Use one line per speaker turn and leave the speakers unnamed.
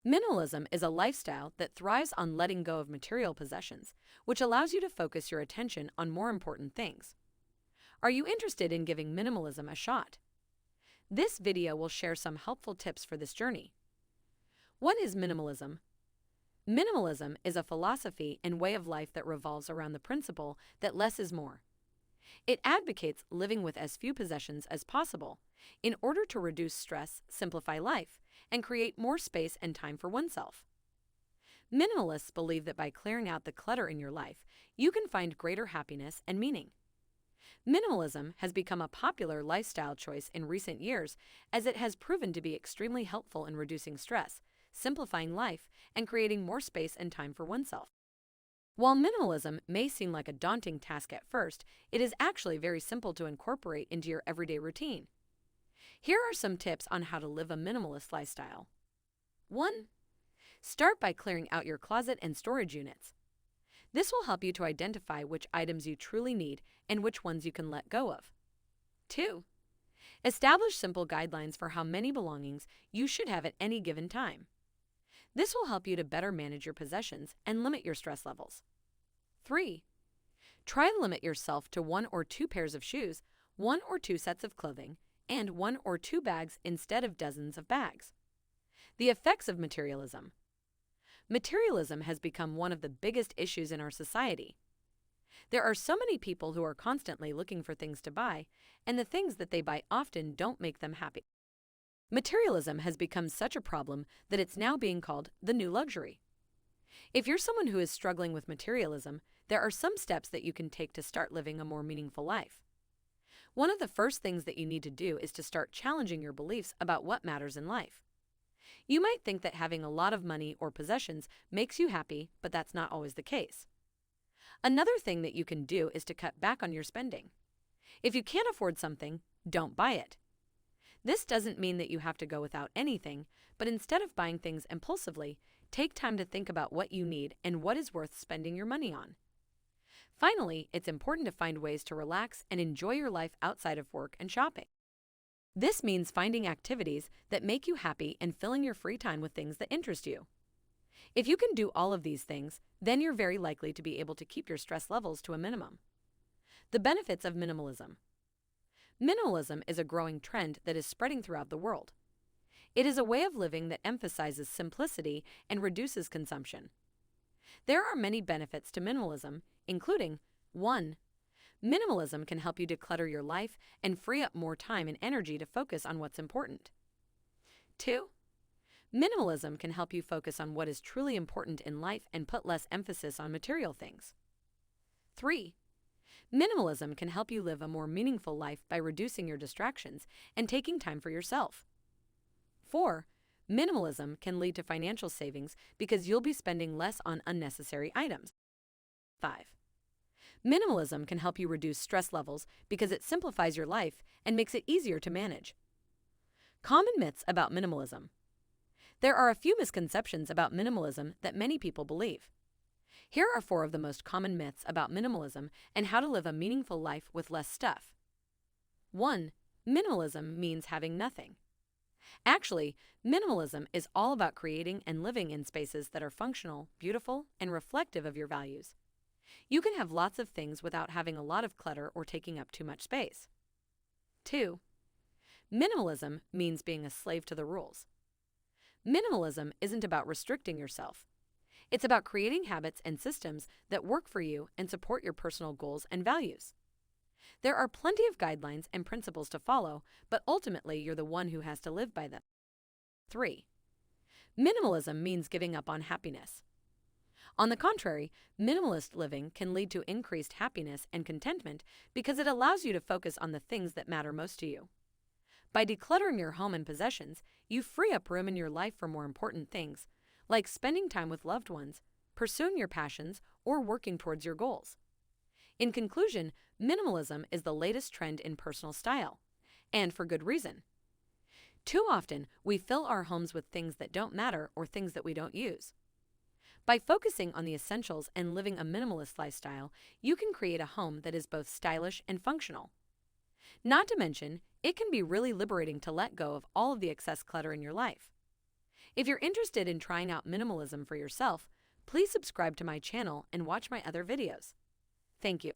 Minimalism is a lifestyle that thrives on letting go of material possessions, which allows you to focus your attention on more important things. Are you interested in giving minimalism a shot? This video will share some helpful tips for this journey. What is minimalism? Minimalism is a philosophy and way of life that revolves around the principle that less is more. It advocates living with as few possessions as possible in order to reduce stress, simplify life, and create more space and time for oneself. Minimalists believe that by clearing out the clutter in your life, you can find greater happiness and meaning. Minimalism has become a popular lifestyle choice in recent years as it has proven to be extremely helpful in reducing stress, simplifying life, and creating more space and time for oneself. While minimalism may seem like a daunting task at first, it is actually very simple to incorporate into your everyday routine. Here are some tips on how to live a minimalist lifestyle. 1. Start by clearing out your closet and storage units. This will help you to identify which items you truly need and which ones you can let go of. 2. Establish simple guidelines for how many belongings you should have at any given time. This will help you to better manage your possessions and limit your stress levels. 3. Try to limit yourself to 1 or 2 pairs of shoes, 1 or 2 sets of clothing, and 1 or 2 bags instead of dozens of bags. The effects of materialism. Materialism has become one of the biggest issues in our society. There are so many people who are constantly looking for things to buy, and the things that they buy often don't make them happy. Materialism has become such a problem that it's now being called the new luxury. If you're someone who is struggling with materialism, there are some steps that you can take to start living a more meaningful life. One of the first things that you need to do is to start challenging your beliefs about what matters in life. You might think that having a lot of money or possessions makes you happy, but that's not always the case. Another thing that you can do is to cut back on your spending. If you can't afford something, don't buy it. This doesn't mean that you have to go without anything, but instead of buying things impulsively, take time to think about what you need and what is worth spending your money on. Finally, it's important to find ways to relax and enjoy your life outside of work and shopping. This means finding activities that make you happy and filling your free time with things that interest you. If you can do all of these things, then you're very likely to be able to keep your stress levels to a minimum. The benefits of minimalism. Minimalism is a growing trend that is spreading throughout the world. It is a way of living that emphasizes simplicity and reduces consumption. There are many benefits to minimalism, including 1. Minimalism can help you declutter your life and free up more time and energy to focus on what's important. 2. Minimalism can help you focus on what is truly important in life and put less emphasis on material things. 3. Minimalism can help you live a more meaningful life by reducing your distractions and taking time for yourself. 4. Minimalism can lead to financial savings because you'll be spending less on unnecessary items. 5. Minimalism can help you reduce stress levels because it simplifies your life and makes it easier to manage. Common myths about minimalism. There are a few misconceptions about minimalism that many people believe. Here are 4 of the most common myths about minimalism and how to live a meaningful life with less stuff. 1. Minimalism means having nothing. Actually, minimalism is all about creating and living in spaces that are functional, beautiful, and reflective of your values. You can have lots of things without having a lot of clutter or taking up too much space. 2. Minimalism means being a slave to the rules. Minimalism isn't about restricting yourself. It's about creating habits and systems that work for you and support your personal goals and values. There are plenty of guidelines and principles to follow, but ultimately you're the one who has to live by them. 3. Minimalism means giving up on happiness. On the contrary, minimalist living can lead to increased happiness and contentment because it allows you to focus on the things that matter most to you. By decluttering your home and possessions, you free up room in your life for more important things, like spending time with loved ones, pursuing your passions, or working towards your goals. In conclusion, minimalism is the latest trend in personal style, and for good reason. Too often, we fill our homes with things that don't matter or things that we don't use. By focusing on the essentials and living a minimalist lifestyle, you can create a home that is both stylish and functional. Not to mention, it can be really liberating to let go of all of the excess clutter in your life. If you're interested in trying out minimalism for yourself, please subscribe to my channel and watch my other videos. Thank you.